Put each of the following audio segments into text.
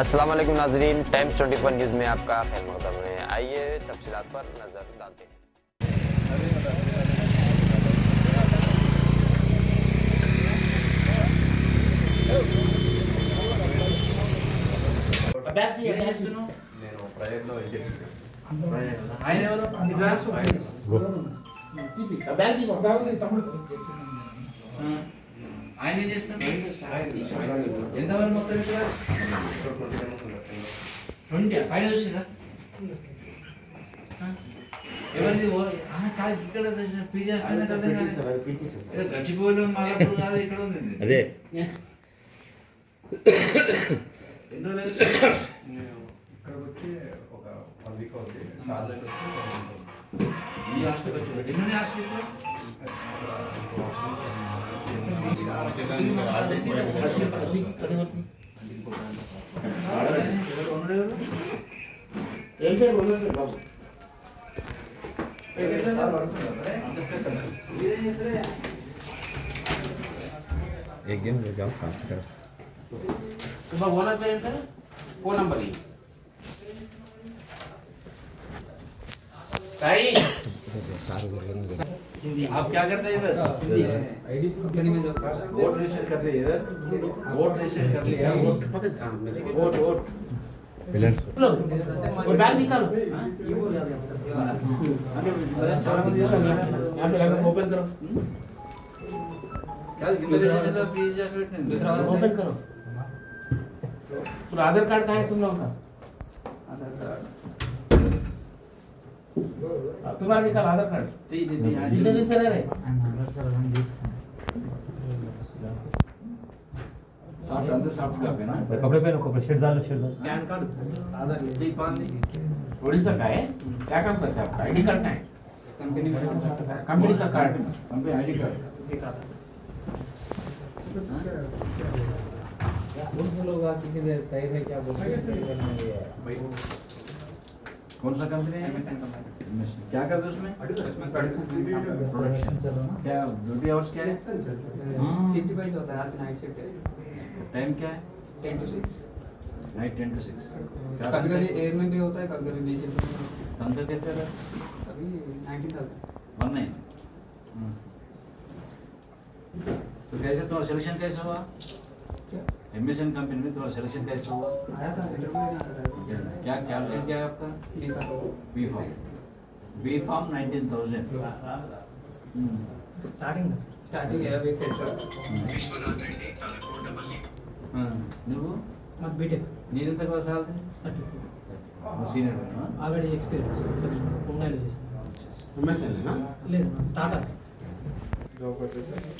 अस्सलाम वालेकुम नाज़रीन, टाइम्स 24 न्यूज़ में आपका खैर मक़दम है। आइए तफसीलात पर नज़र डालते हैं। ఆయన ఏం చేస్తున్నాడు? ఎంతమంది మొత్తం ఇక్కడ 20 పైన చూసిరా? ఎవరిది కాదు ఇక్కడ పీజీ గచ్చిపోయిన మాలప్పుడు కాదు ఇక్కడ ఉంది. అదే ఎన్నో లేదు ఇక్కడికి వచ్చి ఒక 1 వీక్ అవుతుంది. స్టార్ట్లోకి వచ్చి ఈ హాస్టల్కి వచ్చి ఎన్ని హాస్టల్ एक गेम ले जाओ साथ करो भगवान पे फोन नंबर ही सही सारे कर आप क्या करते हैं इधर? आईडी वोट रजिस्टर कर रहे हैं इधर. वोट रजिस्टर कर लिया. वोट वोट वो बैग निकालो చాలా మంది यहाँ पे लगा ओपन करो కాదు కింద చేసిన ప్లీజ్ చేసి పెట్టండి. ओपन करो पूरा आधार कार्ड कहाँ है तुम लोगों का आधार कार्ड तुम्हारा निकाल आधार कार्ड कितने दिन से रह रहे సాఫ్ట్ అంతా సాఫ్ట్ కాపీ ना कपड़े पहनो कपड़े शर्ट डालो पैन कार्ड आधार दीपान उड़ीसा का है क्या काम करते हैं आपका आईडी कार्ड का है कंपनी का कार्ड कंपनी आईडी कार्ड कौन से लोग आते हैं तय है क्या बोलते हैं कौन सा कंपनी है? क्या करते उसमें? प्रोडक्शन क्या ड्यूटी आवर्स क्या है? शिफ्ट वाइज होता है। आज नाइट शिफ्ट है, टाइम क्या है? 10 to 6। नाइट 10 to 6 कभी कभी एयर में भी होता है, कभी कभी बी शिफ्ट में। तनख्वाह कितने का? अभी 19,000। वन नहीं तो कैसे तुम्हारा सिलेक्शन कैसे हुआ? एमएसएन कंपनी में तुम्हारा सिलेक्शन कैसे हुआ? आया था इंटरव्यू में आया था। क्या क्या क्या है आपका? बी फॉर्म 19,000 स्टार्टिंग है अभी फ्रेशर। నువ్వు ಮತ್ತು ಬಿಟೆಕ್ నీరెంత సాల్ 34 సీనియర్ ఆల్రెడీ ఎక్స్పీరియన్స్ ఉండాలి एमएसएन है ना లేదు టాటా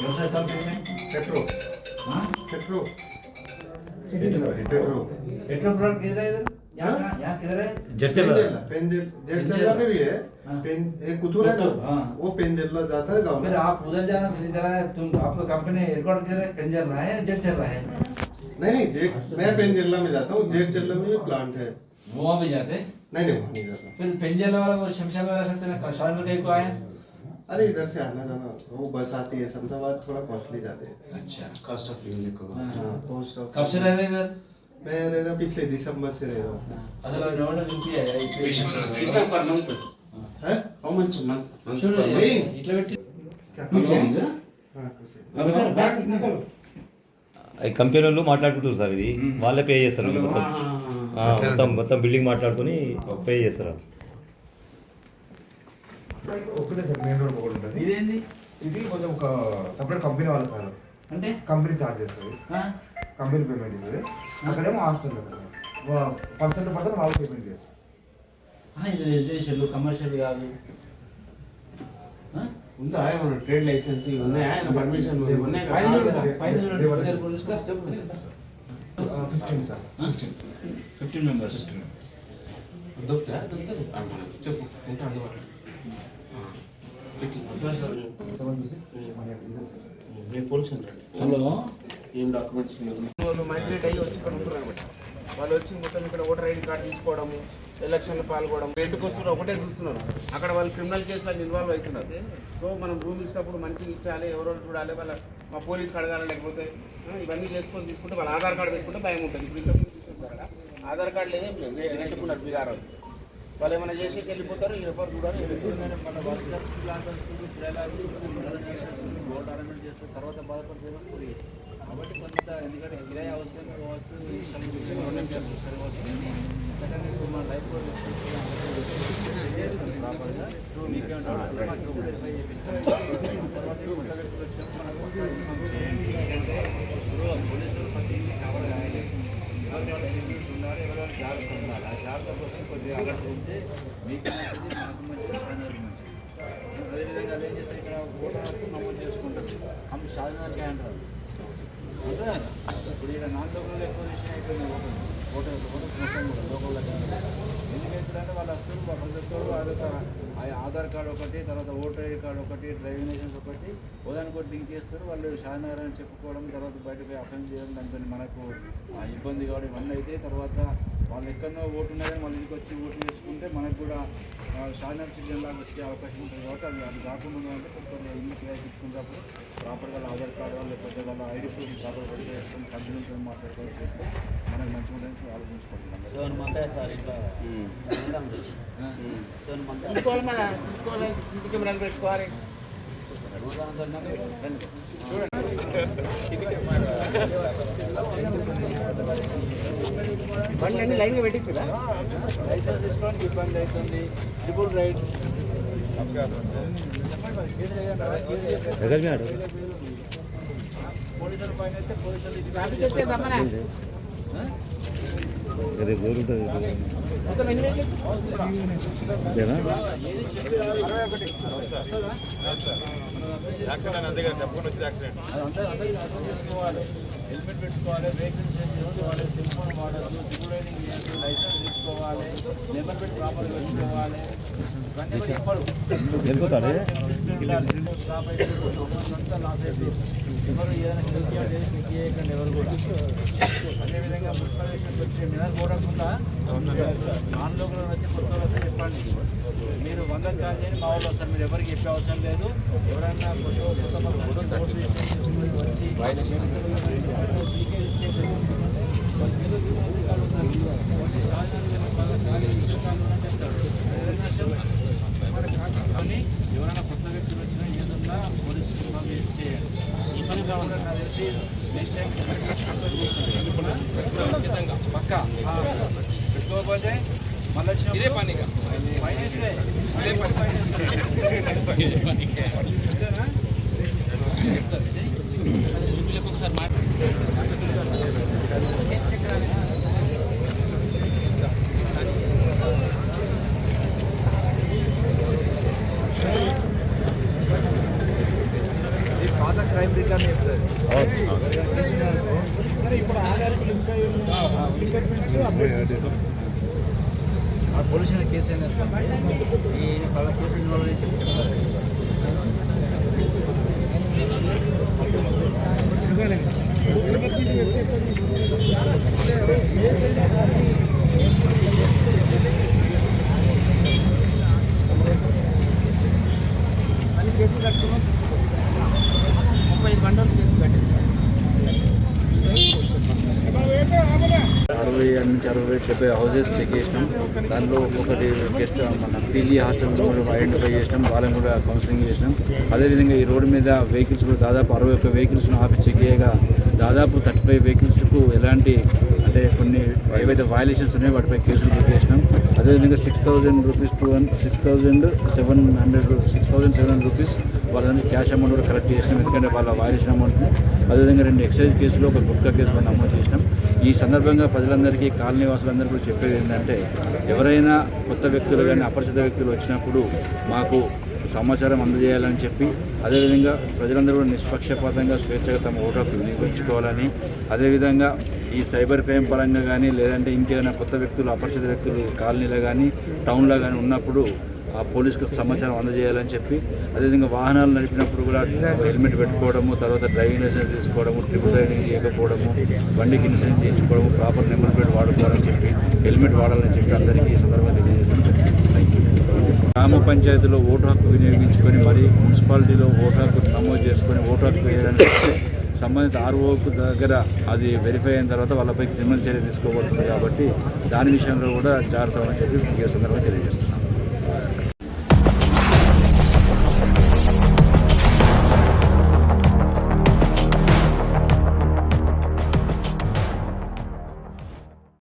వ్యవసాయ కంపెనీ पेट्रो पेट्रो प्रोडक्ट किधर है इधर? यहाँ किधर है? पेंजेला में भी है एक कुथूर है ना हाँ। वो पेंजेला जाता है गाँव में। फिर आप उधर जाना किसी तरह है, तुम आपका कंपनी हेडक्वार्टर किधर है? पेंजर रहा है जेट चल रहा है? नहीं जेट मैं पेंजेला में जाता हूँ। जेट चेल्ला में भी प्लांट है। वहाँ भी जाते? नहीं वहाँ नहीं जाता। फिर पेंजर वाला वो शमशा में रह सकते हैं, शॉर्ट कहीं को आए? अरे इधर से आना जाना वो बस आती है समझाबाद थोड़ा कॉस्टली जाते हैं। अच्छा कॉस्ट ऑफ लिविंग को हाँ पोस्ट ऑफ कब से रह रहे इधर? मैं रह रहा पिछले दिसंबर से रह रहा हूँ। असल में नोट रुपी है कितना पर मंथ है हाउ मच मंथ చూడు नहीं। ఇట్లా పెట్టి कुछ चाहिए हाँ कुछ नहीं। बैग निकालो కంపెనీ వాళ్ళు మాట్లాడుకుంటారు సార్ ఇది వాళ్ళే పే చేస్తారు మొత్తం మొత్తం మొత్తం బిల్డింగ్ మాట్లాడుకొని పే చేస్తారు ఒకటే సార్ మెయిన్ రోడ్ ఒకటి ఉంటుంది. ఇదేంటి ఇది కొంచెం ఒక సపరేట్ కంపెనీ వాళ్ళ కాదు. అంటే కంపెనీ చార్జ్ చేస్తుంది. కంపెనీ పేమెంట్ ఇస్తుంది. అక్కడేమో హాస్టల్ పర్సెంట్ వాళ్ళు పేమెంట్ చేస్తారు. ఇది రెసిడెన్షియల్ కమర్షియల్ కాదు ఉందా ఏమన్నా ట్రేడ్ లైసెన్స్ ఇవి ఉన్నాయా పర్మిషన్ ఉన్నాయి పైన కదా చూడండి, పైన చూడండి ఇద్దరు పోలీసులు. 15 సార్ 15 మెంబర్స్ దొరుకుతా దొరుకుతుంది చెప్పు ఉంటా అందుబాటులో నేను పోలీసు రండి హలో ఏం డాక్యుమెంట్స్ వాళ్ళు మైగ్రేట్ అయ్యి వచ్చి ఇక్కడ ఉంటారు అనమాట. వాళ్ళు వచ్చి మొత్తం ఇక్కడ ఓటర్ ఐడి కార్డు తీసుకోవడము, ఎలక్షన్లో పాల్గొనడం, రెంట్కి వస్తున్నారు ఒకటే చూస్తున్నారు. అక్కడ వాళ్ళు క్రిమినల్ కేసులో ఇన్వాల్వ్ అవుతున్నారు. సో మనం రూమ్ ఇచ్చినప్పుడు మంచిగా ఇచ్చాలి, ఎవరో చూడాలి, వాళ్ళ మా పోలీస్కి అడగాలి, లేకపోతే ఇవన్నీ చేసుకొని తీసుకుంటే వాళ్ళ ఆధార్ కార్డు పెట్టుకుంటే భయం ఉంటుంది. ఇప్పుడు ఇంతకుముందు తీసుకుంటారు కదా ఆధార్ కార్డు లేదేం లేదు రెంట్కున్నారు బీఆర్ఓ వాళ్ళు ఏమైనా చేసి వెళ్ళిపోతారు ఈ ఎవరు చూడాలి మన బోర్డు అరేంజ్మెంట్ చేస్తే తర్వాత బాధపడుతుంది కాబట్టి కొంత ఎందుకంటే కిరాయి అవసరం కావచ్చు ఎందుకంటే ఇప్పుడు మన లైఫ్ ప్రాపర్గా మీకేమంటే వెరిఫై చేపిస్తాం తర్వాత కొత్త వ్యక్తులు వచ్చినప్పుడు మనకు చేయండి ఎందుకంటే ఇప్పుడు పోలీసులు ప్రతి కవర్ కావాలి ఎవరు ఉండాలి ఎవరు జాగ్రత్త ఉండాలి ఆ జాగ్రత్త కోసం కొద్దిగా అలర్ట్ ఉంటే మీకు మంచిది మనకు మంచిది ప్రజలకు మంచిది అదేవిధంగా ఏం చేస్తారు ఇక్కడ ఓటర్ హక్కు నమోదు చేసుకుంటారు అప్పుడు షాజహాన్కి అంటారు అంటే ఇప్పుడు ఇక్కడ నాన్ లోకల్లో ఎక్కువ విషయం అయిపోయింది ఓటర్ మొత్తం కూడా లోకల్లో ఎందుకంటే వాళ్ళు వస్తారు ప్రతి ఒక్కరు అదొక ఆధార్ కార్డు ఒకటి తర్వాత ఓటర్ ఐడి కార్డు ఒకటి డ్రైవింగ్ లైసెన్స్ ఒకటి ఉదాహరణకు లింక్ చేస్తారు వాళ్ళు షాజహాన్ అని చెప్పుకోవడం తర్వాత బయటపై అఫెన్స్ చేయడం దాంతో మనకు ఇబ్బంది కావడం ఇవన్నీ అయితే తర్వాత వాళ్ళు ఎక్కడో ఓటు ఉన్నారని వాళ్ళ ఇంటికి వచ్చి ఓటు వేసుకుంటే మనకు కూడా షాజహాన్ సిటిజన్ లాగా వచ్చే అవకాశం ఉంటుంది కాబట్టి అది కాకుండా అంటే కొంచెం ఇల్లు క్లియర్ తీసుకున్నప్పుడు ప్రాపర్గా ఆధార్ కార్డు వాళ్ళు లేకపోతే వాళ్ళ ఐడి ప్రూఫ్ ప్రాపర్ పడి చేసుకొని కంపెనీతో మాట్లాడుకోవాలి చేస్తే మనకు మంచిగా ఉండడానికి ఆలోచించుకుంటున్నాం తీసుకోవాలి మన తీసుకోవాలి సీసీ కెమెరాలు పెట్టుకోవాలి బండి అన్ని లైన్గా పెట్టించుదా లైసెన్స్ తీసుకోవడానికి ఇబ్బంది అవుతుంది ట్రిపుల్ రైడ్ పోలీసుల పైన అయితే పోలీసులు మొత్తం ఎన్ని వెహికల్స్ అందరికీ అర్థం చేసుకోవాలి హెల్మెట్ పెట్టుకోవాలి వెహికల్స్ చేసుకోవాలి సెల్ ఫోన్ వాడద్దు దిగుడు రైడింగ్ చేయాలి లైసెన్స్ తీసుకోవాలి నెంబర్ పెట్టి ప్రాపర్గా పెట్టుకోవాలి ఇవన్నీ కూడా చెప్పరు స్టాప్ అయితే లాస్ అయితే ఎవరు ఏదైనా క్లిక్ చేయకండి ఎవరు కూడా అదేవిధంగా మున్సిపల్ వచ్చి మీద పోవకుండా నాన్ లోకల్ వచ్చి కొత్త వస్తే చెప్పండి మీరు 100 కాల్ చేయండి మా వాళ్ళు వస్తారు మీరు ఎవరికి చెప్పే అవసరం లేదు ఎవరైనా కానీ ఎవరైనా కొత్త వ్యక్తులు వచ్చినా ఏదన్నా పోలీసులు ఇన్ఫర్మేషన్ చేయండి ఈ పని కావాలని నాకు తెలిసి నెక్స్ట్ టైం పక్కా పెట్టుకోకపోతే మళ్ళీ వచ్చిన ఇదే పనిగా ఒకసారి పాత క్రైమ్ రికార్డ్ చెప్తారు ఇప్పుడు ఆధార్కి లింక్ ఫింగర్ ప్రింట్స్ ఆ పోలీస్ కేసు అయినా ఈ పలా కేసు ఇన్వాల్వ్ అని చెప్తారు అని కేసులు కట్టుకున్నాం 35 గంటలు కేసు కట్టింది 60 నుంచి 70 హౌసెస్ చెక్ చేసినాం దానిలో ఒకటి గెస్ట్ మన పీజీ హాస్టల్లో ఐడెంటిఫై చేసినాం వాళ్ళని కూడా కౌన్సిలింగ్ చేసినాం అదేవిధంగా ఈ రోడ్డు మీద వెహికల్స్ కూడా దాదాపు 61 వెహికల్స్ను ఆపి చెక్ చేయగా దాదాపు 35 వెహికల్స్కు ఎలాంటి అంటే కొన్ని ఏవైతే వయలేషన్స్ ఉన్నాయో వాటిపై కేసులు బుక్ చేసినాం అదేవిధంగా 6,000 రూపీస్ టు 6,700 రూపీస్ వాళ్ళని క్యాష్ అమౌంట్ కూడా కలెక్ట్ చేసినాం ఎందుకంటే వాళ్ళ వయలేషన్ అమౌంట్ని అదేవిధంగా 2 ఎక్సైజ్ కేసులు ఒక గుట్కా కేసు కూడా నమోదు చేసినాం ఈ సందర్భంగా ప్రజలందరికీ కాలనీ వాసులందరూ కూడా చెప్పేది ఏంటంటే ఎవరైనా కొత్త వ్యక్తులు కానీ అపరిచిత వ్యక్తులు వచ్చినప్పుడు మాకు సమాచారం అందజేయాలని చెప్పి అదేవిధంగా ప్రజలందరూ కూడా నిష్పక్షపాతంగా స్వేచ్ఛగా తమ ఓటు హక్కు వినియోగించుకోవాలని అదేవిధంగా ఈ సైబర్ క్రైమ్ పరంగా కానీ లేదంటే ఇంకేదైనా కొత్త వ్యక్తులు అపరిచిత వ్యక్తులు కాలనీలో కానీ టౌన్లో కానీ ఉన్నప్పుడు ఆ పోలీసుకు సమాచారం అందజేయాలని చెప్పి అదేవిధంగా వాహనాలు నడిపినప్పుడు కూడా హెల్మెట్ పెట్టుకోవడము తర్వాత డ్రైవింగ్ లైసెన్స్ తీసుకోవడము ట్రిపుల్ రైడింగ్ చేయకపోవడము బండికి ఇన్సూరెన్స్ చేయించుకోవడము ప్రాపర్ నెంబర్ ప్లేట్ వాడుకోవాలని చెప్పి హెల్మెట్ వాడాలని చెప్పి అందరికీ ఈ సందర్భంగా తెలియజేస్తున్నాను. Thank you. గ్రామ పంచాయతీలో ఓటు హక్కు వినియోగించుకొని మరి మున్సిపాలిటీలో ఓటు హక్కు నమోదు చేసుకొని ఓటు హక్కు వేయడానికి సంబంధిత ఆర్ఓకు దగ్గర అది వెరిఫై అయిన తర్వాత వాళ్ళపై క్రిమినల్ చర్య తీసుకోబడుతుంది కాబట్టి దాని విషయంలో కూడా జాగ్రత్త అని చెప్పి ఈ సందర్భంగా తెలియజేస్తున్నాను.